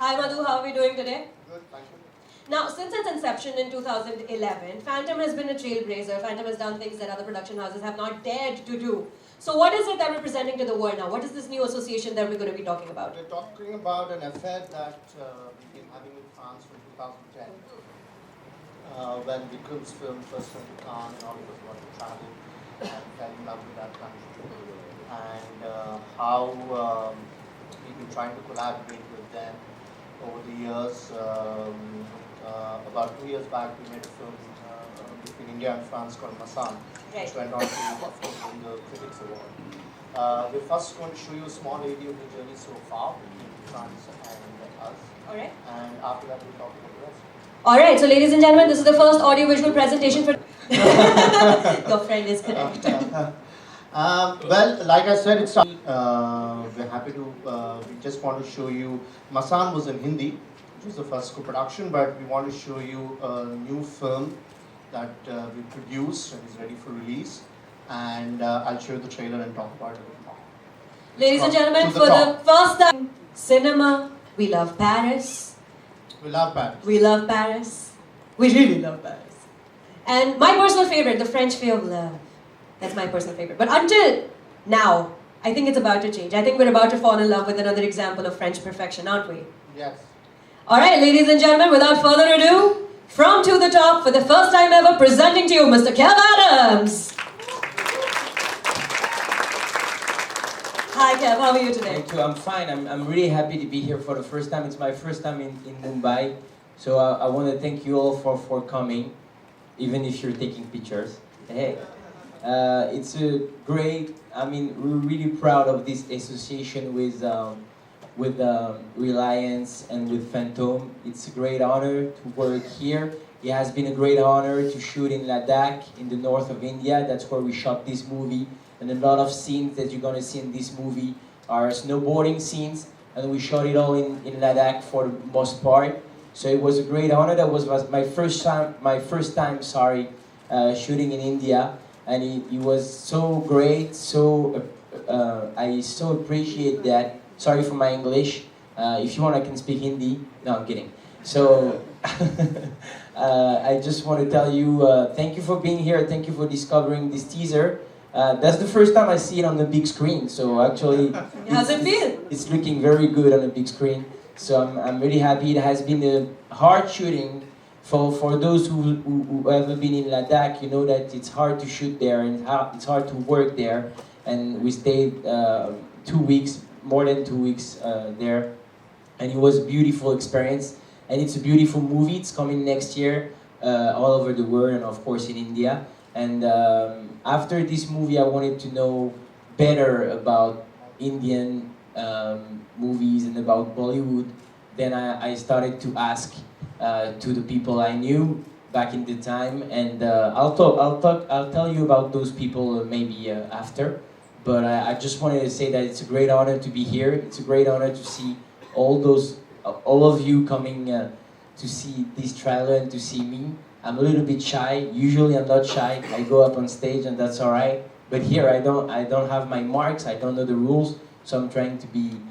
Hi Madhu, how are we doing today? Good, thank you. Now, since its inception in 2011, Phantom has been a trailblazer. Phantom has done things that other production houses have not dared to do. So what is it that we're presenting to the world now? What is this new association that we're going to be talking about? We're talking about an affair that we've been having with France from 2010. When Vikram's film first went to Cannes and all of us wanted to travel and fell in love with that country. And how we've been trying to collaborate with them over the years. About 2 years back, we made a film between India and France called Masan, which went on to win the Critics Award. We're first going to show you a small video of the journey so far between France and us. Alright. And after that, we'll talk about the rest. Alright, so ladies and gentlemen, this is the first audiovisual presentation for... Your friend is correct. Well, like I said, it's we're happy to, we just want to show you, Masan was in Hindi, which was the first co-production, but we want to show you a new film that we produced and is ready for release. And I'll show you the trailer and talk about it a bit more. Ladies and gentlemen, for the first time, cinema, we love Paris. We love Paris. We love Paris. We really love Paris. And my personal favorite, the French Way of Love. That's my personal favorite. But until now, I think it's about to change. I think we're about to fall in love with another example of French perfection, aren't we? Yes. Alright, ladies and gentlemen, without further ado, from to the top, for the first time ever, presenting to you, Mr. Kev Adams. Hi Kev, how are you today? Thank you, I'm fine. I'm really happy to be here for the first time. It's my first time in Mumbai. So I want to thank you all for coming, even if you're taking pictures. Hey. It's a great, we're really proud of this association with Reliance and with Phantom. It's a great honor to work here. It has been a great honor to shoot in Ladakh, in the north of India. That's where we shot this movie. And a lot of scenes that you're gonna see in this movie are snowboarding scenes, and we shot it all in Ladakh for the most part. So it was a great honor. That was my first time, shooting in India. And it was so great, I so appreciate that. Sorry for my English. If you want, I can speak Hindi. No, I'm kidding. So, I just want to tell you, thank you for being here. Thank you for discovering this teaser. That's the first time I see it on the big screen. So actually, how's it feel? It's looking very good on the big screen. So I'm really happy. It has been a hard shooting. For those who haven't been in Ladakh, you know that it's hard to shoot there and it's hard to work there. And we stayed 2 weeks, more than 2 weeks there. And it was a beautiful experience. And it's a beautiful movie. It's coming next year all over the world and of course in India. And after this movie, I wanted to know better about Indian movies and about Bollywood. Then I started to ask to the people I knew back in the time, and I'll tell you about those people maybe after. But I just wanted to say that it's a great honor to be here. It's a great honor to see all of you coming to see this trailer and to see me. I'm a little bit shy. Usually I'm not shy. I go up on stage and that's all right. But here I don't have my marks. I don't know the rules, so I'm trying to be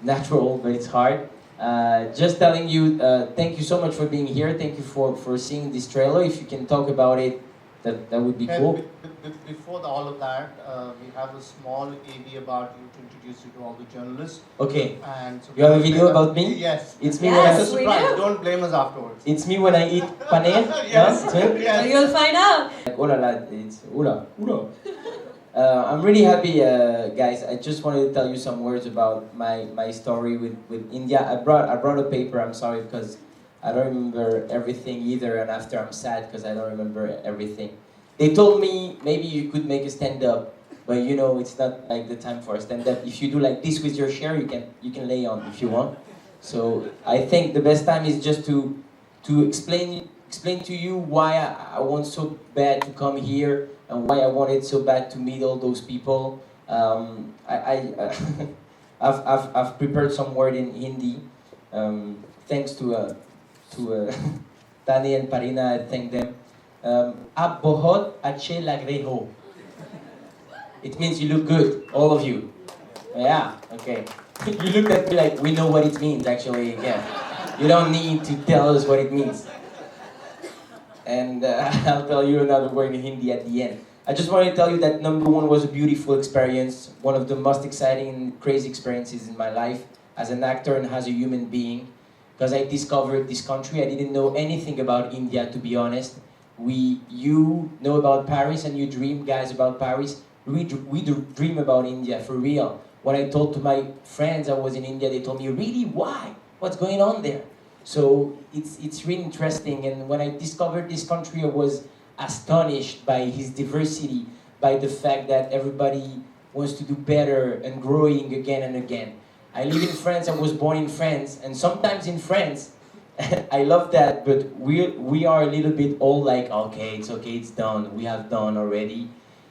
natural, but it's hard. Just telling you, thank you so much for being here. Thank you for seeing this trailer. If you can talk about it, that would be cool. Before all of that, we have a small AV about you to introduce you to all the journalists. Okay. And so you have a video about me? Yes. It's me yes, when It's a surprise. Don't blame us afterwards. It's me when I eat paneer? Yes. Huh? Yes. You'll find out. Oh la la, it's ula. I'm really happy, guys. I just wanted to tell you some words about my story with India. I brought a paper. I'm sorry because I don't remember everything either, and after I'm sad because I don't remember everything. They told me maybe you could make a stand-up, but you know it's not like the time for a stand-up. If you do like this with your chair, you can lay on if you want. So I think the best time is just to explain to you why I want so bad to come here and why I wanted so bad to meet all those people. I've prepared some word in Hindi. Thanks to Tani and Parina, I thank them. आप बहुत अच्छे लग रहे हो. It means you look good, all of you. Yeah, okay. You looked at me like, we know what it means, actually, yeah. You don't need to tell us what it means. And I'll tell you another word in Hindi at the end. I just want to tell you that number one was a beautiful experience, one of the most exciting and crazy experiences in my life as an actor and as a human being. Because I discovered this country, I didn't know anything about India, to be honest. You know about Paris and you dream, guys, about Paris. We do dream about India, for real. When I told to my friends I was in India, they told me, really, why? What's going on there? So it's really interesting, and when I discovered this country, I was astonished by his diversity, by the fact that everybody wants to do better and growing again and again. I live in France, I was born in France, and sometimes in France, I love that, but we are a little bit all like, okay, it's done, we have done already.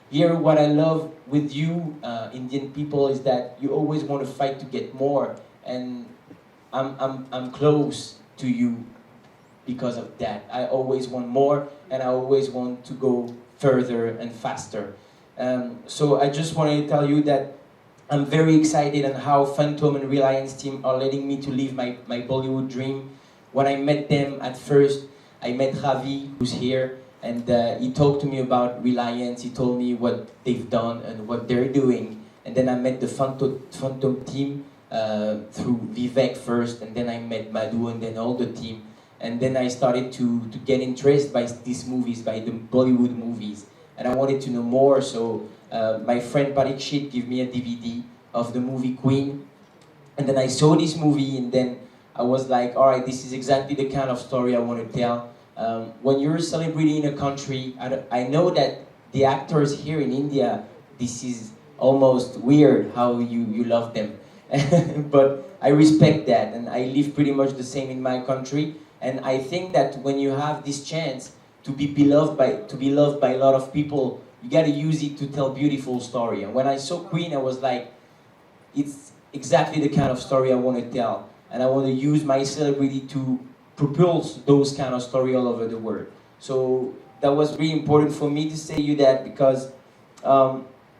Here, what I love with you, Indian people, is that you always want to fight to get more, and I'm close to you because of that. I always want more, and I always want to go further and faster. So I just wanted to tell you that I'm very excited on how Phantom and Reliance team are letting me to live my Bollywood dream. When I met them at first, I met Ravi, who's here, and he talked to me about Reliance. He told me what they've done and what they're doing. And then I met the Phantom team through Vivek first, and then I met Madhu and then all the team. And then I started to get interested by these movies, by the Bollywood movies. And I wanted to know more, so my friend Parikshit gave me a DVD of the movie Queen. And then I saw this movie, and then I was like, all right, this is exactly the kind of story I want to tell. When you're a celebrity in a country, I know that the actors here in India, this is almost weird how you love them. But I respect that, and I live pretty much the same in my country. And I think that when you have this chance to be loved by a lot of people, you gotta use it to tell beautiful story. And when I saw Queen, I was like, it's exactly the kind of story I want to tell, and I want to use my celebrity to propulse those kind of story all over the world. So that was really important for me to say you that, because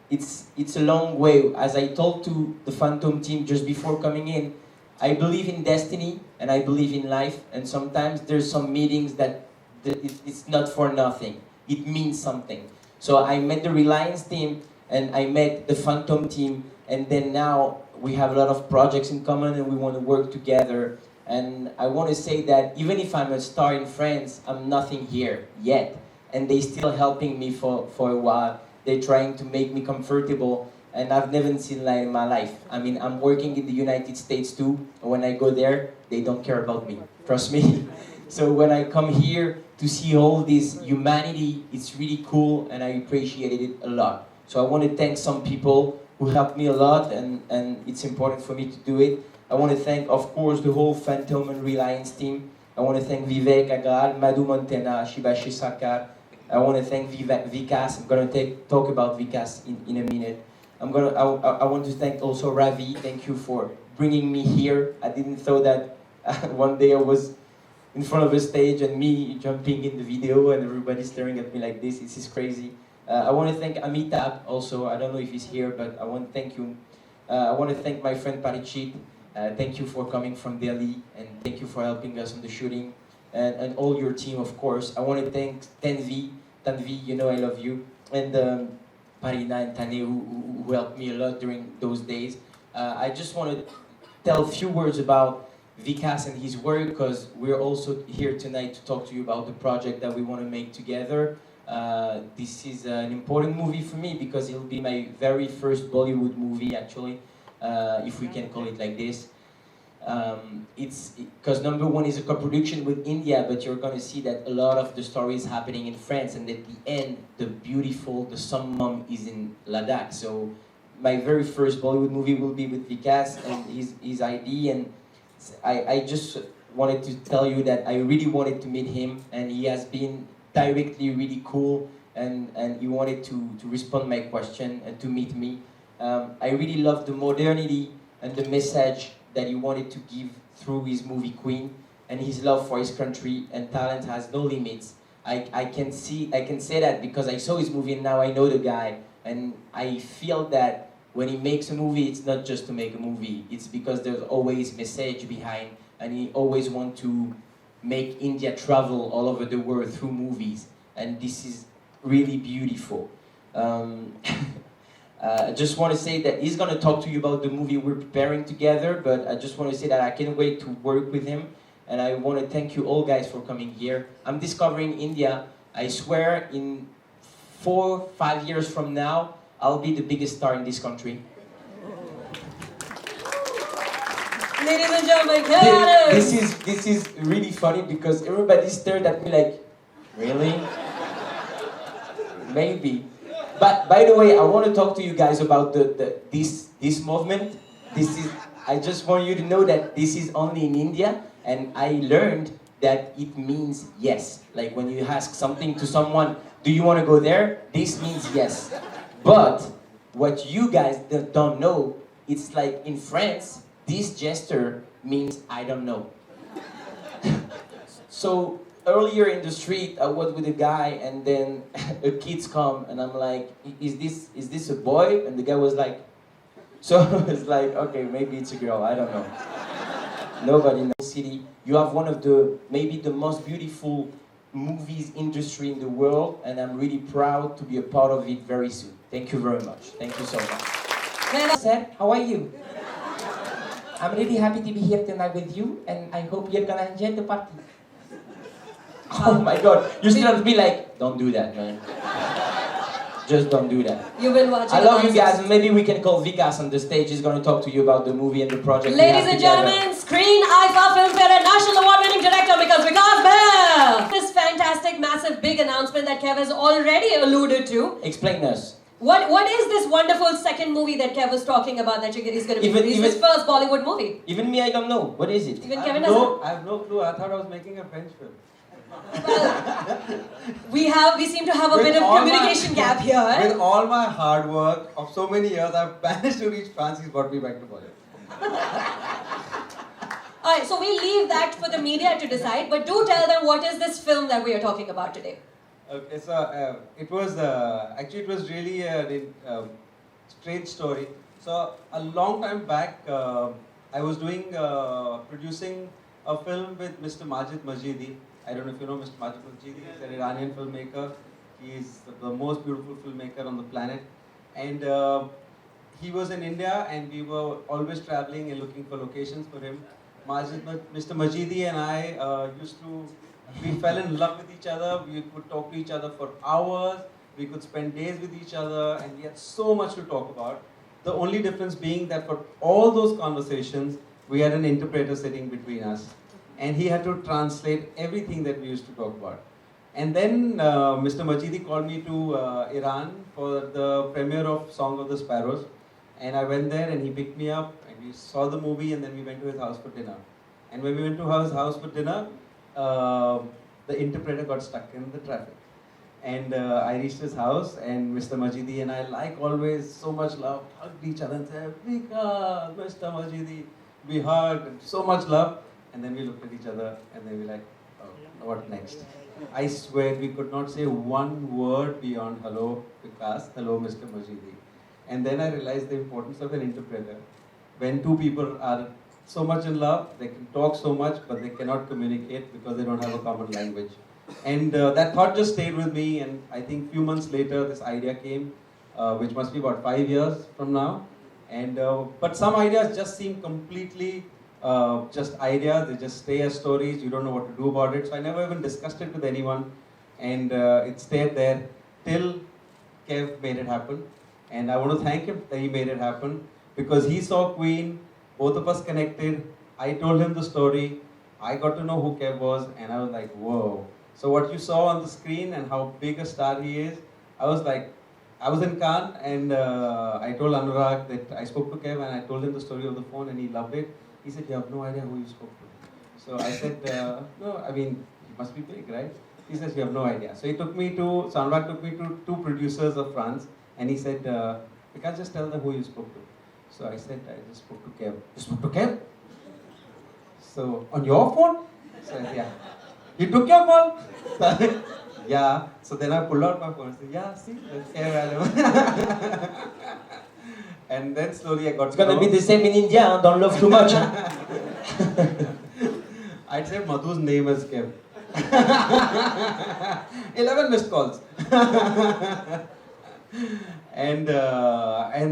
it's a long way. As I told to the Phantom team just before coming in, I believe in destiny and I believe in life, and sometimes there's some meetings that it's not for nothing. It means something. So I met the Reliance team and I met the Phantom team, and then now we have a lot of projects in common and we want to work together. And I want to say that even if I'm a star in France, I'm nothing here yet. And they still helping me for a while. They're trying to make me comfortable, and I've never seen that in my life. I mean, I'm working in the United States too. When I go there, they don't care about me. Trust me. So when I come here to see all this humanity, it's really cool, and I appreciated it a lot. So I want to thank some people who helped me a lot, and it's important for me to do it. I want to thank, of course, the whole Phantom and Reliance team. I want to thank Vivek Agarwal, Madhu Montana, Shibashi Sarkar. I want to thank Vikas. I'm going to talk about Vikas in a minute. I want to thank also Ravi. Thank you for bringing me here. I didn't thought that one day I was in front of a stage and me jumping in the video and everybody staring at me like this. This is crazy. I want to thank Amitabh also. I don't know if he's here, but I want to thank you. I want to thank my friend Parikshit. Thank you for coming from Delhi, and thank you for helping us on the shooting, and all your team, of course. I want to thank Tanvi, you know I love you, and Parina and Tane, who helped me a lot during those days. I just want to tell a few words about Vikas and his work, because we're also here tonight to talk to you about the project that we want to make together. This is an important movie for me because it'll be my very first Bollywood movie, actually, if we can call it like this. It's because number one is a co-production with India, but you're going to see that a lot of the story is happening in France, and at the end, the summum is in Ladakh. So my very first Bollywood movie will be with Vikas and his ID, and I just wanted to tell you that I really wanted to meet him, and he has been directly really cool, and he wanted to respond my question and to meet me. I really love the modernity and the message that he wanted to give through his movie Queen, and his love for his country and talent has no limits. I can say that because I saw his movie and now I know the guy, and I feel that when he makes a movie, it's not just to make a movie. It's because there's always message behind, and he always want to make India travel all over the world through movies, and this is really beautiful. I just want to say that he's going to talk to you about the movie we're preparing together, but I just want to say that I can't wait to work with him, and I want to thank you all guys for coming here. I'm discovering India. I swear in 4-5 years from now, I'll be the biggest star in this country. Ladies and gentlemen, Kevin! This is really funny because everybody stared at me like, really? Maybe. But by the way, I want to talk to you guys about this movement. I just want you to know that this is only in India, and I learned that it means yes. Like when you ask something to someone, do you want to go there? This means yes. But what you guys don't know, it's like in France, this gesture means I don't know. So earlier in the street, I was with a guy, and then a kids come, and I'm like, is this a boy? And the guy was like, so it's like, okay, maybe it's a girl, I don't know. Nobody knows. City, you have one of maybe the most beautiful movies industry in the world, and I'm really proud to be a part of it very soon. Thank you very much. Thank you so much. Sir, how are you? I'm really happy to be here tonight with you, and I hope you're gonna enjoy the party. Oh my God, you still have to be like, don't do that, man. Just don't do that. You've been watching. I love you guys, and maybe we can call Vikas on the stage. He's going to talk to you about the movie and the project. Ladies and gentlemen, Screen IFA Filmfare and National Award-winning director Vikas Bhal. This fantastic, massive, big announcement that Kev has already alluded to. Explain us. What is this wonderful second movie that Kev was talking about that he's going to be released? His first Bollywood movie. Even me, I don't know. What is it? Even Kevin doesn't. I have no clue. I thought I was making a French film. Well, we seem to have a bit of communication gap here. With all my hard work of so many years, I've managed to reach France. He's brought me back to Bollywood. Alright, so we leave that for the media to decide, but do tell them what is this film that we are talking about today. Okay, so it was really a strange story. So a long time back, I was producing a film with Mr. Majid Majidi. I don't know if you know Mr. Majid Majidi. He's an Iranian filmmaker. He's the most beautiful filmmaker on the planet. And he was in India, and we were always traveling and looking for locations for him. Mr. Majidi and I we fell in love with each other. We could talk to each other for hours. We could spend days with each other, and we had so much to talk about. The only difference being that for all those conversations, we had an interpreter sitting between us. And he had to translate everything that we used to talk about. And then Mr. Majidi called me to Iran for the premiere of Song of the Sparrows. And I went there, and he picked me up, and we saw the movie, and then we went to his house for dinner. And when we went to his house for dinner, the interpreter got stuck in the traffic. And I reached his house, and Mr. Majidi and I, like always, so much love, hugged each other and said, Vikas, Mr. Majidi. We hugged, and so much love. And then we looked at each other, and then we were like, oh, what next? I swear we could not say one word beyond hello, Vikas, hello, Mr. Majidi. And then I realized the importance of an interpreter. When two people are so much in love, they can talk so much, but they cannot communicate because they don't have a common language. And that thought just stayed with me, and I think a few months later, this idea came, which must be about 5 years from now. And but some ideas just seem completely just ideas, they just stay as stories, you don't know what to do about it. So I never even discussed it with anyone, and it stayed there till Kev made it happen. And I want to thank him that he made it happen, because he saw Queen, both of us connected, I told him the story, I got to know who Kev was, and I was like, whoa. So what you saw on the screen and how big a star he is, I was in Cannes, and I told Anurag that I spoke to Kev, and I told him the story of the phone, and he loved it. He said, you have no idea who you spoke to. So I said, no, I mean, he must be big, right? He says, you have no idea. So Anurag took me to two producers of France, and he said, you can't just tell them who you spoke to. So I said, I just spoke to Kev. You spoke to Kev? So, on your phone? So I said, yeah. You took your call? So, yeah. So then I pulled out my phone and said, yeah, see, that's Kev Adam. And and then slowly I got It's gonna to be know. the same in India, huh? Don't love too much. Huh? I'd say Madhu's name as Kev. 11 missed calls. And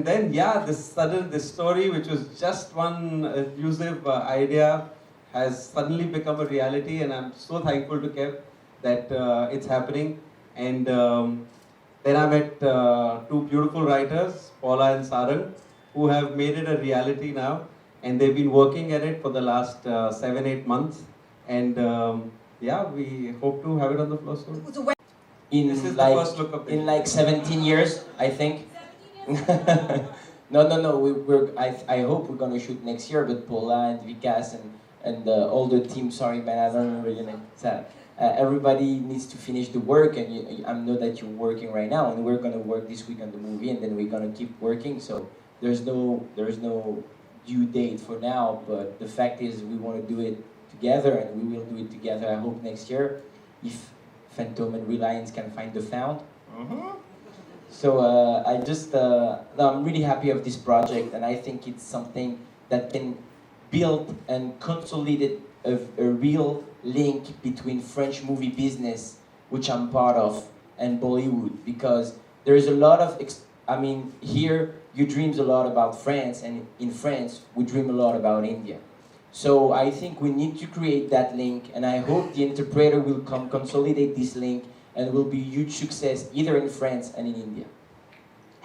then yeah, this story, which was just one elusive idea, has suddenly become a reality, and I'm so thankful to Kev that it's happening. And then I met two beautiful writers, Paula and Sarang, who have made it a reality now, and they've been working at it for the last 7-8 months. And yeah, we hope to have it on the floor soon. In This is the like first look of the in like 17 years, I think. No. I hope we're gonna shoot next year. But Paula and Vikas and all the team. Sorry, man, I don't remember your name. Sad. Everybody needs to finish the work, and I know that you're working right now, and we're gonna work this week on the movie, and then we're gonna keep working. So there's no due date for now, but the fact is we want to do it together, and we will do it together. I hope next year, if Phantom and Reliance can find the found. So I'm really happy of this project, and I think it's something that can build and consolidate a real link between French movie business, which I'm part of, and Bollywood, because there is a lot of, here you dreams a lot about France, and in France we dream a lot about India. So I think we need to create that link, and I hope the interpreter will come consolidate this link and will be a huge success either in France and in India.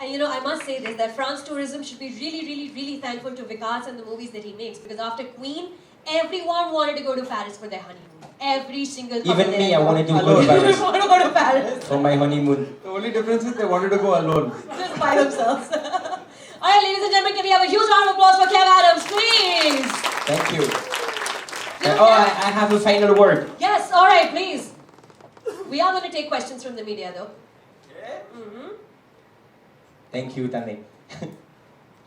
And you know, I must say this, that France tourism should be really, really, really thankful to Vikas and the movies that he makes, because after Queen, everyone wanted to go to Paris for their honeymoon. Every single couple Even me, there. I wanted to go to Paris want to go to Paris. for my honeymoon. The only difference is they wanted to go alone. Just by themselves. Alright, ladies and gentlemen, can we have a huge round of applause for Kev Adams, please? Thank you. Yeah, Oh, yeah. I have a final word. Yes, alright, please. We are going to take questions from the media though. Thank you, Tane.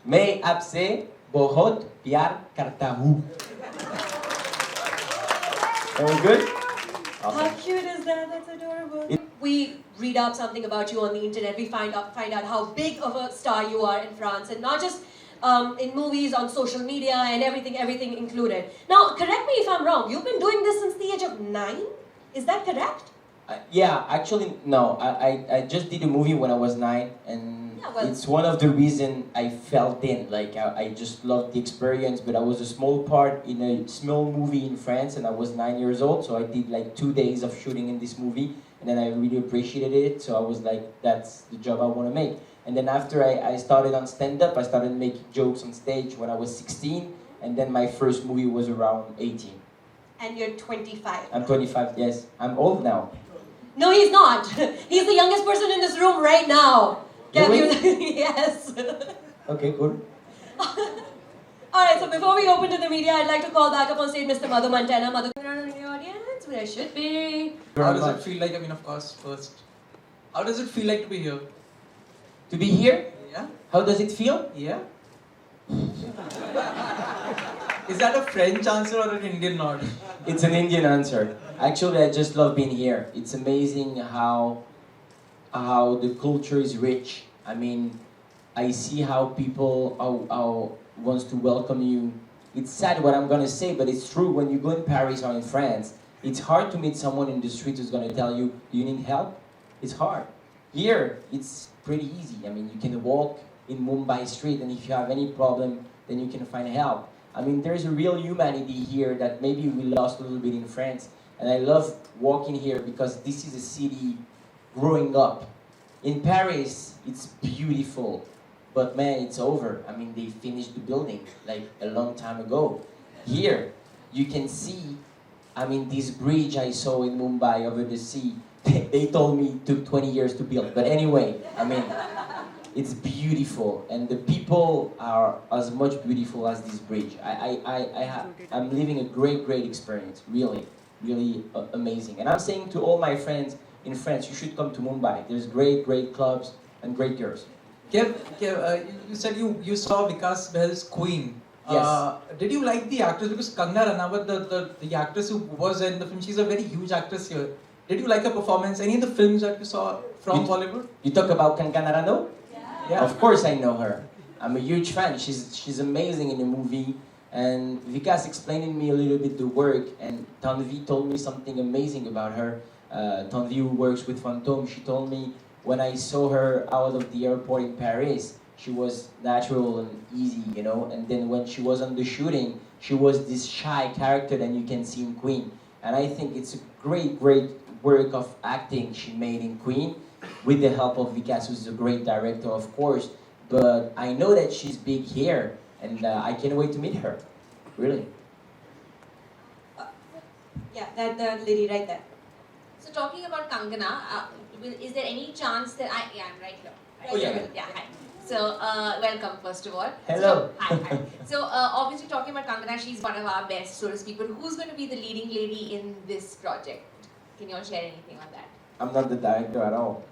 मैं आपसे बहुत प्यार करता हूँ. Very good. How Awesome. cute is that? That's adorable. We read up something about you on the internet. We find out how big of a star you are in France, and not just in movies, on social media, and everything included. Now, correct me if I'm wrong. You've been doing this since the age of 9. Is that correct? Yeah, actually, no. I just did a movie when I was 9, and Yeah, well- it's one of the reasons I felt in. Like, I just loved the experience, but I was a small part in a small movie in France, and I was 9 years old, so I did like 2 days of shooting in this movie, and then I really appreciated it, so I was like, that's the job I want to make. And then after I started on stand-up, I started making jokes on stage when I was 16, and then my first movie was around 18. And you're 25. I'm 25, yes. I'm old now. No, he's not. He's the youngest person in this room right now. Really? Yes. Okay, good. Alright, so before we open to the media, I'd like to call back up on stage Mr. Madhu Montana. Madhu, in the audience, where I should be. How does it feel like? I mean, of course, first, how does it feel like to be here? To be here? Yeah? How does it feel? Yeah? Is that a French answer or an Indian nod? It's an Indian answer. Actually, I just love being here. It's amazing how the culture is rich. I mean, I see how people how wants to welcome you. It's sad what I'm gonna say, but it's true. When you go in Paris or in France, it's hard to meet someone in the street who's gonna tell you, "Do you need help?" It's hard. Here, it's pretty easy. I mean, you can walk in Mumbai street, and if you have any problem, then you can find help. I mean, there's a real humanity here that maybe we lost a little bit in France. And I love walking here because this is a city growing up. In Paris, it's beautiful, but man, it's over. I mean, they finished the building like a long time ago. Here, you can see, I mean, this bridge I saw in Mumbai over the sea, they told me it took 20 years to build. But anyway, I mean, it's beautiful, and the people are as much beautiful as this bridge. I'm living a great experience, really amazing. And I'm saying to all my friends in France, you should come to Mumbai. There's great clubs and great girls. Kev, you said you saw Vikas Bhal's Queen. Yes. Did you like the actress? Because Kangna Ranaut, the actress who was in the film, she's a very huge actress here. Did you like her performance? Any of the films that you saw from Bollywood? You talk about Kankana Ranaut? Yeah. Of course I know her. I'm a huge fan. She's amazing in the movie. And Vikas explained to me a little bit the work, and Tanvi told me something amazing about her. Tanvi, who works with Phantom, she told me when I saw her out of the airport in Paris, she was natural and easy, you know. And then when she was on the shooting, she was this shy character that you can see in Queen. And I think it's a great work of acting she made in Queen, with the help of Vikas, who's a great director, of course. But I know that she's big here, and I can't wait to meet her. Really. Yeah, that lady right there. So talking about Kangana, is there any chance that yeah, I'm right here. Oh, yeah. Yeah, hi. So welcome first of all. Hello. So, hi. So obviously talking about Kangana, she's one of our best, so to speak. But who's going to be the leading lady in this project? Can you all share anything on that? I'm not the director at all.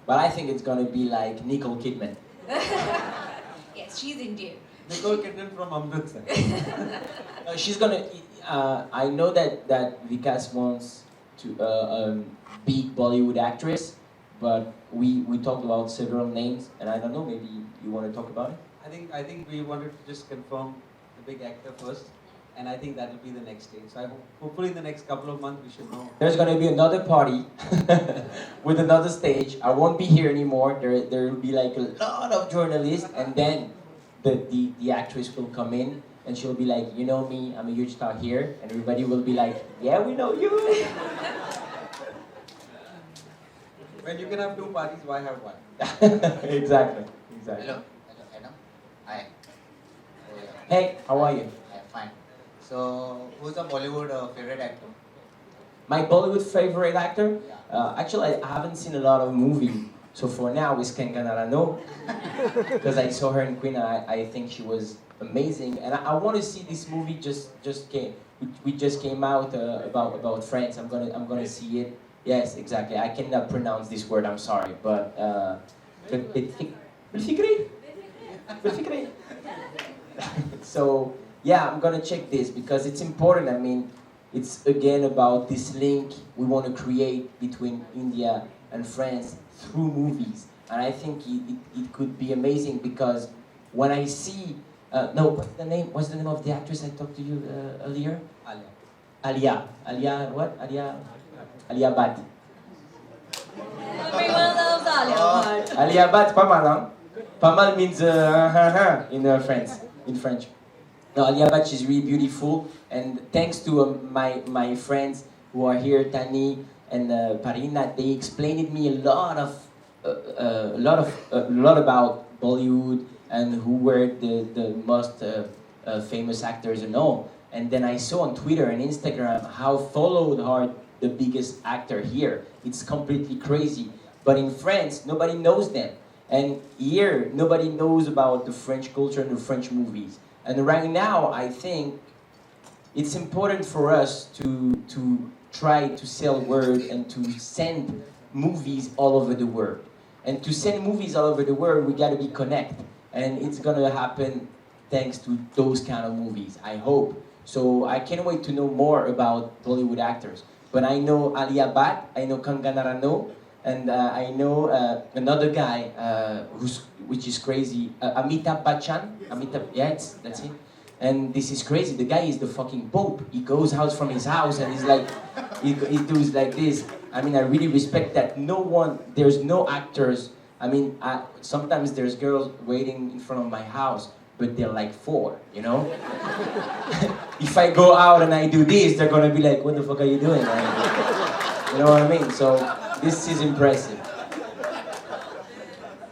But I think it's gonna be like Nicole Kidman. Yes, she's Indian. Nicole Kidman from Amritsar. She's gonna. I know that Vikas wants to big Bollywood actress, but we talked about several names, and I don't know. Maybe you want to talk about it. I think we wanted to just confirm the big actor first, and I think that will be the next stage. So hopefully in the next couple of months we should know. There's gonna be another party with another stage. I won't be here anymore. There will be like a lot of journalists, and then the actress will come in, and she'll be like, you know me, I'm a huge star here, and everybody will be like, yeah, we know you. When you can have two parties, why have one? Exactly. Hello, Adam. Hi. Hey, how are you? I'm fine. So, who's the Bollywood favorite actor? My Bollywood favorite actor? Actually, I haven't seen a lot of movies. So for now, it's Kangana Rano. Because I saw her in Queen, I think she was amazing. And I want to see this movie we just came out about France. I'm gonna see it. Yes, exactly. I cannot pronounce this word, I'm sorry. But, so, yeah, I'm gonna check this because it's important. I mean, it's again about this link we want to create between India and France through movies. And I think it could be amazing because when I see, what's the name of the actress I talked to you earlier? Alia Bhatt. Everyone loves Alia Bhatt. Alia Bhatt, pas mal, hein? Pas mal means in French. No, Alia Bhatt, she's really beautiful, and thanks to my friends who are here, Tani and Parina, they explained me a lot about Bollywood and who were the most famous actors and all. And then I saw on Twitter and Instagram how followed are the biggest actor here. It's completely crazy. But in France, nobody knows them. And here, nobody knows about the French culture and the French movies. And right now, I think it's important for us to try to sell word and to send movies all over the world. And to send movies all over the world, we gotta be connected. And it's gonna happen thanks to those kind of movies, I hope. So I can't wait to know more about Bollywood actors. But I know Alia Bhatt, I know Kangana Rano, and I know another guy which is crazy, Amitabh Bachchan. That's it. And this is crazy. The guy is the fucking Pope. He goes out from his house and he's like, he does like this. I mean, I really respect that. There's no actors. I mean, sometimes there's girls waiting in front of my house, but they're like 4, you know? If I go out and I do this, they're gonna be like, what the fuck are you doing? You know what I mean? So, this is impressive.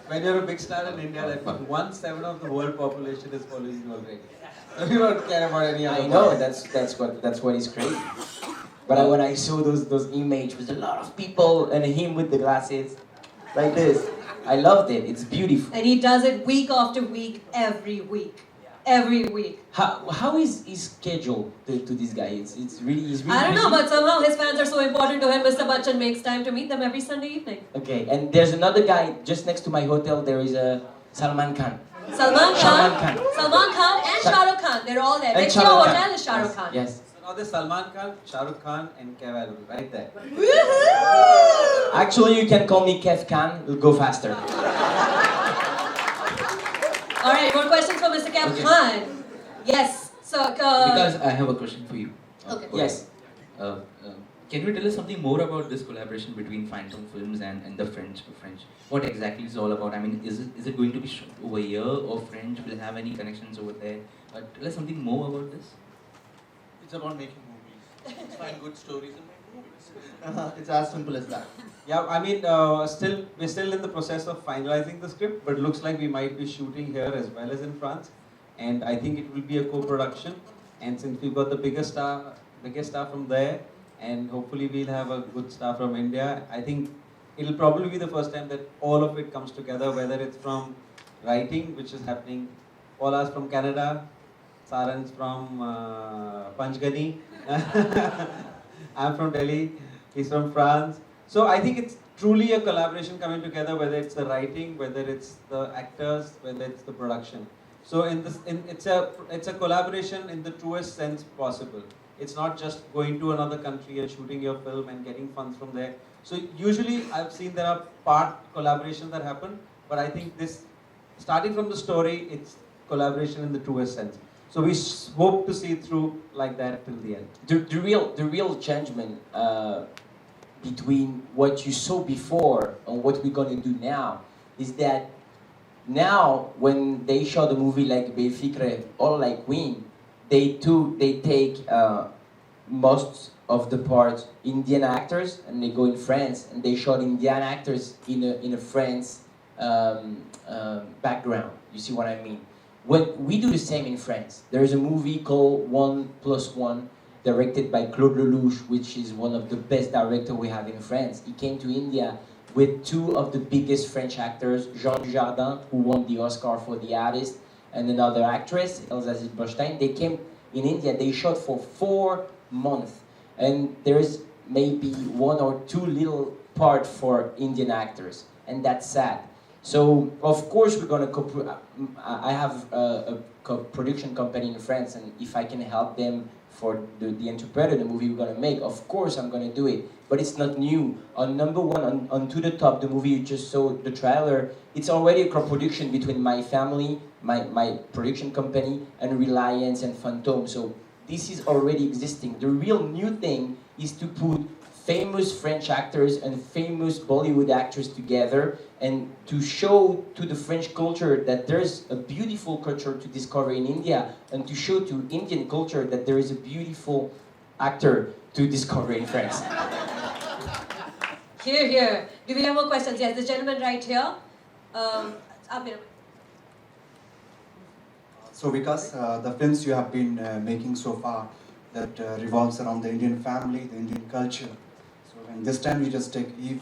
When you're a big star in India, like 1/7 of the world population is following you already. So you don't care about any other. I know, that's what is crazy. But when I saw those images with a lot of people and him with the glasses, like this, I loved it. It's beautiful. And he does it week after week, every week. Every week. How is his schedule to this guy? He's really I don't know, busy. but somehow his fans are so important to him. Mr. Bachchan makes time to meet them every Sunday evening. Okay, and there's another guy just next to my hotel. There is a Salman Khan. Salman Khan and Shah Rukh Khan, they're all there. Next to your hotel is Shah Rukh Khan. Yes. So now there's Salman Khan, Shah Rukh Khan, and Kev Alvi right there. Woohoo! Actually, you can call me Kev Khan. We'll go faster. Alright. more questions for Mr. Kef Okay. Khan. Yes. So, Because I have a question for you. Okay. Yes. Can you tell us something more about this collaboration between Phantom Films and the French? What exactly is it all about? I mean, is it going to be shot over here, or French will have any connections over there? Tell us something more about this. It's about making movies. Find good stories and make movies. It's as simple as that. Yeah, I mean, we're still in the process of finalizing the script, but looks like we might be shooting here as well as in France, and I think it will be a co-production. And since we've got the biggest star from there, and hopefully we'll have a good star from India, I think it'll probably be the first time that all of it comes together, whether it's from writing, which is happening. Paula's from Canada, Saran's from Panchgani, I'm from Delhi, he's from France. So I think it's truly a collaboration coming together, whether it's the writing, whether it's the actors, whether it's the production. So it's a collaboration in the truest sense possible. It's not just going to another country and shooting your film and getting funds from there. So usually I've seen there are part collaborations that happen, but I think this, starting from the story, it's collaboration in the truest sense. So we hope to see it through like that till the end. The real changement between what you saw before and what we're gonna do now is that now when they show the movie like Belficre or like Queen, they take most of the part Indian actors and they go in France and they shot Indian actors in a France background. You see what I mean? When we do the same in France, there is a movie called 1+1, directed by Claude Lelouch, which is one of the best directors we have in France. He came to India with two of the biggest French actors, Jean Dujardin, who won the Oscar for The Artist, and another actress, Elsa Zilberstein. They came in India, they shot for 4 months, and there's maybe 1 or 2 little part for Indian actors, and that's sad. So, of course, we're gonna I have a production company in France, and if I can help them for the interpreter, the movie we're gonna make, of course I'm gonna do it. But it's not new. On number 1, on To The Top, the movie you just saw, the trailer, it's already a co-production between my family, my production company, and Reliance and Phantom. So this is already existing. The real new thing is to put famous French actors and famous Bollywood actors together and to show to the French culture that there's a beautiful culture to discover in India, and to show to Indian culture that there is a beautiful actor to discover in France. Here, here. Do we have more questions? Yes, the gentleman right here. Amir. So Vikas, the films you have been making so far that revolves around the Indian family, the Indian culture. So and this time you just take Eve,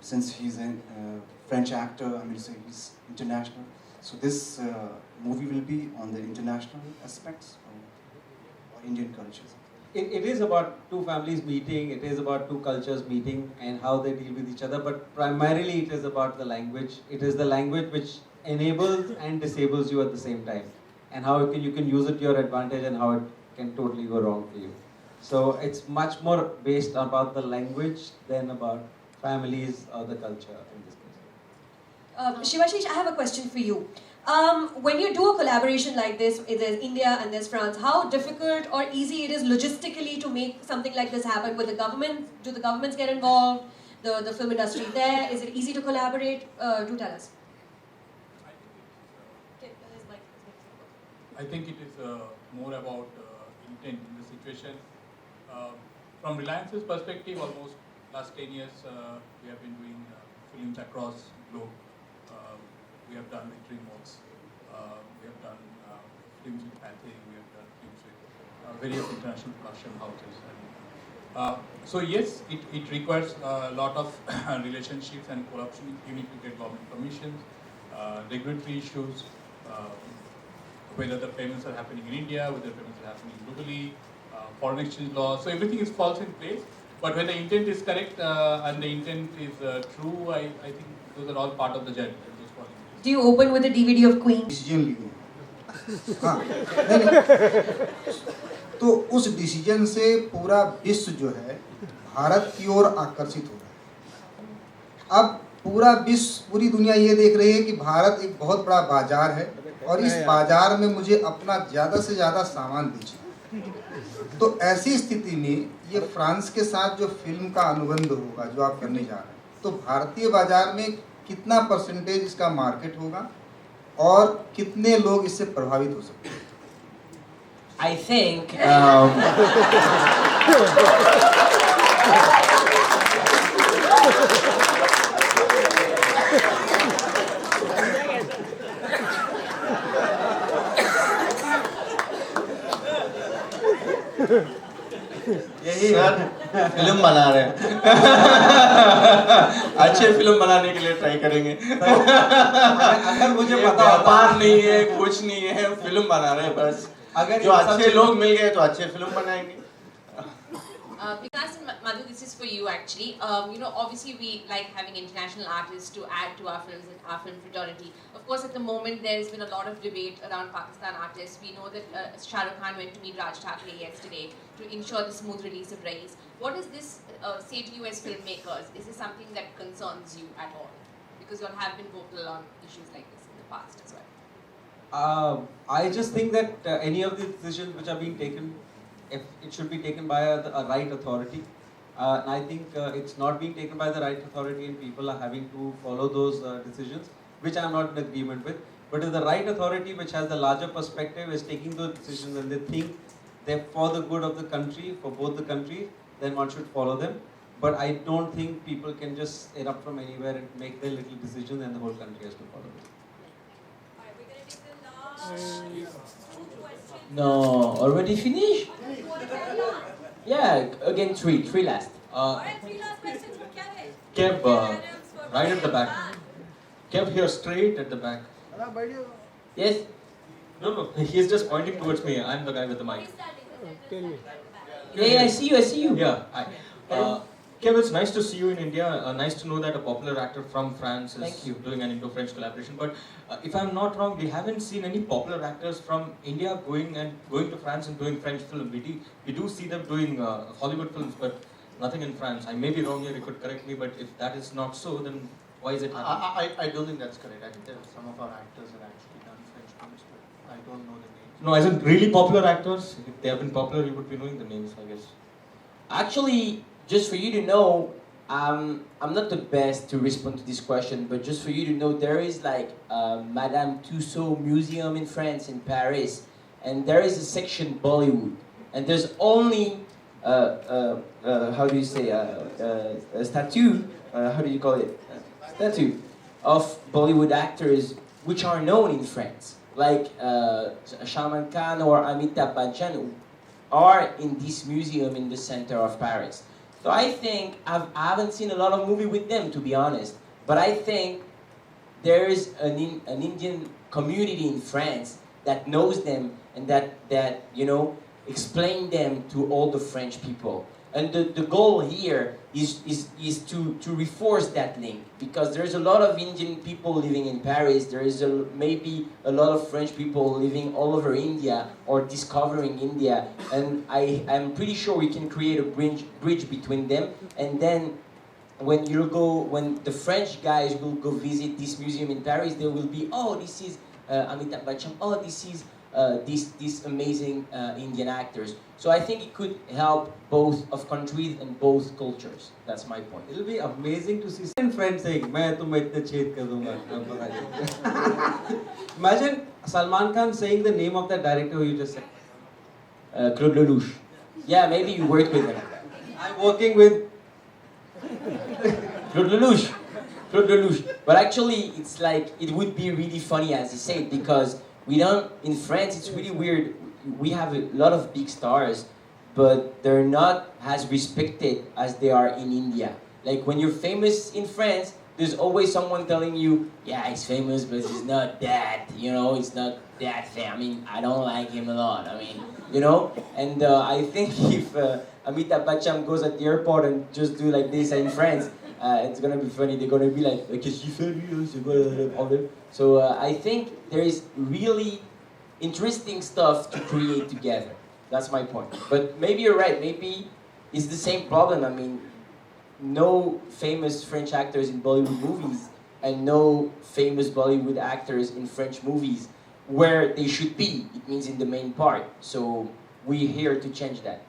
since he's a French actor, I mean, so he's international. So this movie will be on the international aspects or Indian cultures. It is about two families meeting, it is about two cultures meeting and how they deal with each other, but primarily it is about the language. It is the language which enables and disables you at the same time, and how you can use it to your advantage and how it can totally go wrong for you. So it's much more based about the language than about families or the culture in this case. Shivashish, I have a question for you. When you do a collaboration like this, there's India and there's France, how difficult or easy it is logistically to make something like this happen with the government? Do the governments get involved? The film industry there? Is it easy to collaborate? Do tell us. I think it is more about intent in the situation. From Reliance's perspective, almost last 10 years we have been doing films across the globe. We have done with DreamWorks, we have done films with Pathé, we have done films with various international production houses. So yes, it requires a lot of relationships and collaboration. You need to get government permissions, regulatory issues, whether the payments are happening in India, whether the payments are happening globally, foreign exchange laws. So everything falls in place. But when the intent is correct and the intent is true, I think those are all part of the journey. Do you open with a DVD of Queen? Decision लिए हाँ नहीं तो उस decision से पूरा विश्व जो है भारत की ओर आकर्षित हो रहा है। अब पूरा विश्व, पूरी दुनिया ये देख रही है कि भारत एक बहुत बड़ा बाजार है और इस बाजार में मुझे अपना ज़्यादा से ज़्यादा सामान बेचना। तो ऐसी स्थिति में ये फ्रांस के साथ जो फिल्म का अनुबंध होगा जो आप करने जा रहे हैं, तो भारतीय बाजार में कितना परसेंटेज इसका मार्केट होगा और कितने लोग इससे प्रभावित हो सकते हैं? I think यही सर फिल्म बना रहे हैं। अच्छे फिल्म बनाने के लिए ट्राई करेंगे। अगर मुझे पता व्यापार नहीं है, कुछ नहीं है, फिल्म बना रहे हैं बस। अगर जो अच्छे लोग मिल गए तो अच्छे फिल्म बनाएंगे। Vikas and Madhu, this is for you actually. You know, obviously we like having international artists to add to our films and our film fraternity. Of course, at the moment there's been a lot of debate around Pakistan artists. We know that Shah Rukh Khan went to meet Raj Thakre yesterday to ensure the smooth release of Raees. What does this say to you as filmmakers? Is this something that concerns you at all? Because you all have been vocal on issues like this in the past as well. I just think that any of the decisions which are being taken, if it should be taken by a right authority. And I think it's not being taken by the right authority and people are having to follow those decisions, which I am not in agreement with. But if the right authority, which has the larger perspective, is taking those decisions and they think they're for the good of the country, for both the countries, then one should follow them. But I don't think people can just erupt from anywhere and make their little decisions and the whole country has to follow them. no, already finished? Yeah, again three last. Kev, right at the back. Kev here, straight at the back. Yes? No, he's just pointing towards me. I'm the guy with the mic. Yeah, I see you. Yeah, hi. Kev, it's nice to see you in India. Nice to know that a popular actor from France is doing an Indo-French collaboration. But if I'm not wrong, we haven't seen any popular actors from India going to France and doing French film. We do see them doing Hollywood films, but nothing in France. I may be wrong here. You could correct me. But if that is not so, then why is it happening? I don't think that's correct. I think there are some of our actors have actually done French films, but I don't know the names. No, as in really popular actors. If they have been popular, you would be knowing the names, I guess. Actually, just for you to know, I'm not the best to respond to this question, but just for you to know, there is like Madame Tussauds Museum in France, in Paris, and there is a section Bollywood, and there's only how do you say a statue? How do you call it? Statue of Bollywood actors which are known in France, like Salman Khan or Amitabh Bachchan, are in this museum in the center of Paris. So I think I haven't seen a lot of movie with them, to be honest. But I think there is an Indian community in France that knows them and that explain them to all the French people. And the goal here is to reinforce that link, because there's a lot of Indian people living in Paris. There is maybe a lot of French people living all over India or discovering India, and I'm pretty sure we can create a bridge between them. And then when the French guys will go visit this museum in Paris, they will be, oh, this is Amitabh Bachchan. Oh, this is these amazing Indian actors. So I think it could help both of countries and both cultures. That's my point. It'll be amazing to see some friends saying, "मैं तुम्हें इतने छेद कर दूंगा." Imagine Salman Khan saying the name of that director who you just said. Claude Lelouch. Yeah, maybe you worked with him. I'm working with Claude Lelouch. Claude Lelouch. But actually, it's like, it would be really funny, as you said, because in France, it's really weird. We have a lot of big stars, but they're not as respected as they are in India. Like when you're famous in France, there's always someone telling you, yeah, he's famous, but he's not that, it's not that famous. I mean, I don't like him a lot. I mean, and I think if Amitabh Bachchan goes at the airport and just do like this in France, it's gonna be funny. They're gonna be like, qu'est-ce qu'il fait lui? C'est quoi le problème? So I think there is really interesting stuff to create together. That's my point. But maybe you're right. Maybe it's the same problem. I mean, no famous French actors in Bollywood movies and no famous Bollywood actors in French movies where they should be. It means in the main part. So we're here to change that.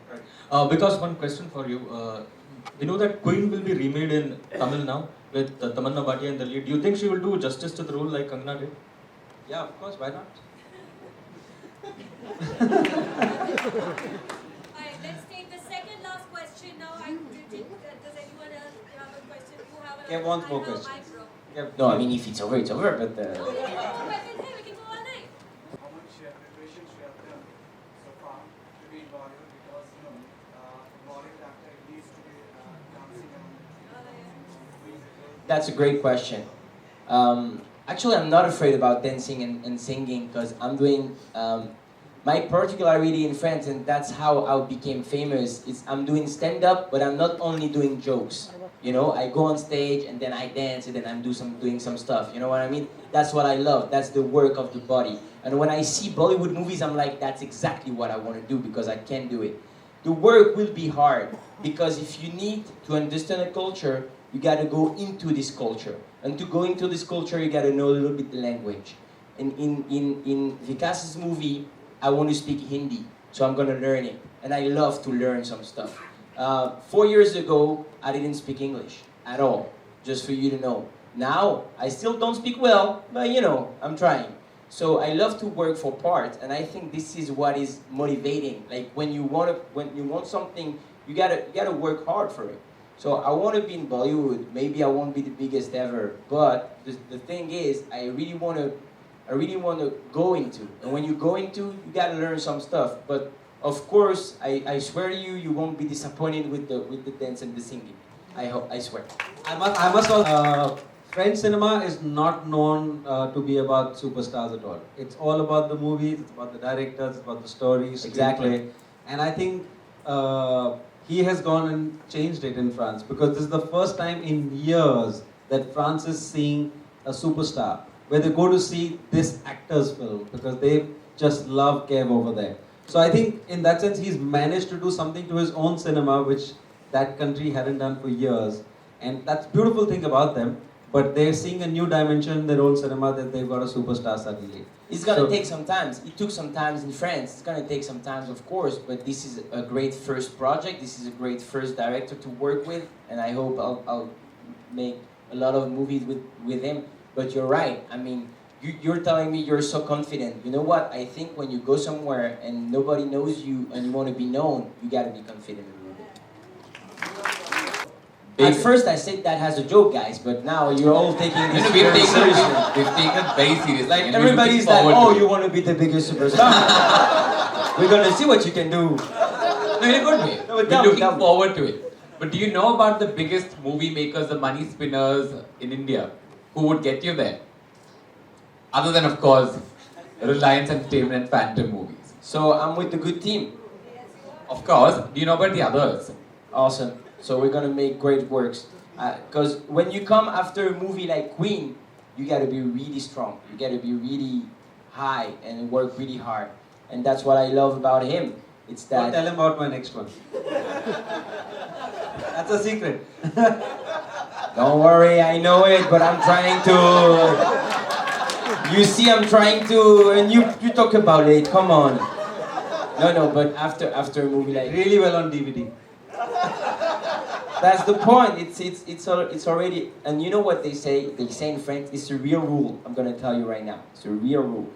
Because one question for you. We know that Queen will be remade in Tamil now with Tamanna Bhatia in the lead. Do you think she will do justice to the role like Kangana did? Yeah, of course, why not? Alright, let's take the second last question now. Does anyone else have a question? You have a Kev wants more questions. No, I mean if it's over, it's over. But Hey, we can go all night. How much preparations you have done so far to be in Bollywood, because Bollywood actor needs to be dancing and that's a great question. Actually, I'm not afraid about dancing and singing because I'm doing my particularity in France, and that's how I became famous. Is I'm doing stand-up, but I'm not only doing jokes. You know, I go on stage and then I dance and then I'm doing some stuff. You know what I mean? That's what I love. That's the work of the body. And when I see Bollywood movies, I'm like, that's exactly what I want to do because I can do it. The work will be hard because if you need to understand a culture, you got to go into this culture. And to go into this culture, you got to know a little bit the language. And in Vikas's movie, I want to speak Hindi, so I'm going to learn it. And I love to learn some stuff. 4 years ago, I didn't speak English at all, just for you to know. Now, I still don't speak well, but you know, I'm trying. So I love to work for part, and I think this is what is motivating. Like when you want something, you gotta work hard for it. So I want to be in Bollywood. Maybe I won't be the biggest ever, but the thing is, I really want to go into. And when you go into, you gotta learn some stuff. But of course, I swear to you, you won't be disappointed with the dance and the singing. I swear. I must also, French cinema is not known to be about superstars at all. It's all about the movies, it's about the directors, it's about the stories. Exactly. Screenplay. And I think he has gone and changed it in France because this is the first time in years that France is seeing a superstar where they go to see this actor's film because they just love Kev over there. So I think in that sense he's managed to do something to his own cinema which that country hadn't done for years. And that's the beautiful thing about them. But they're seeing a new dimension in their own cinema that they've got a superstar suddenly. It's gonna take some time. It took some time in France. It's gonna take some time, of course. But this is a great first project. This is a great first director to work with, and I hope I'll make a lot of movies with him. But you're right. I mean, you're telling me you're so confident. You know what? I think when you go somewhere and nobody knows you and you want to be known, you gotta be confident a little bit. At first I said that as a joke, guys, but now you're all taking this very seriously. We've taken it very seriously. Like and everybody's like, oh, you want to be the biggest superstar? We're gonna see what you can do. No, in a good way. No, We're looking forward to it. But do you know about the biggest movie makers, the money spinners in India, who would get you there? Other than, of course, Reliance Entertainment and Phantom movies. So I'm with the good team. Of course. Do you know about the others? Awesome. So we're gonna make great works. Because when you come after a movie like Queen, you gotta be really strong. You gotta be really high and work really hard. And that's what I love about him. It's that. Don't tell him about my next one. That's a secret. Don't worry, I know it, but I'm trying to. You see, I'm trying to, and you talk about it. Come on. No, but after a movie like. Really well on DVD. That's the point. It's already, and you know what they say? They say in French, it's a real rule. I'm gonna tell you right now. It's a real rule.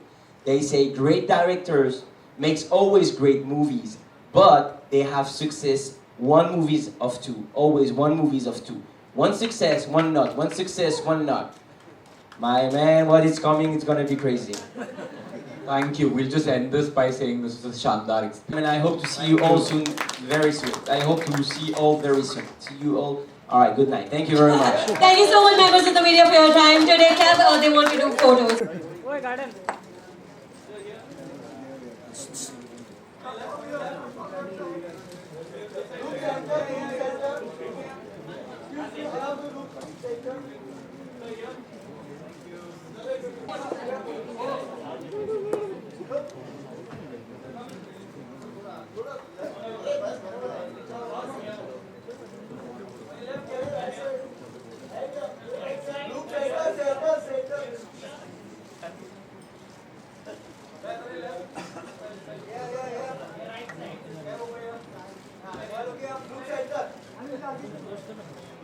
They say great directors makes always great movies, but they have success. One movies of two. Always one movies of two. One success, one not. One success, one not. My man, what is coming? It's gonna be crazy. Thank you. We'll just end this by saying this was a Shandar experience. And I hope to see you all soon, very soon. I hope to see you all very soon. See you all. All right, good night. Thank you very much. Thank you so much, members of the media, for your time today. Kev, they want to do photos. Oh, garden. Thank you.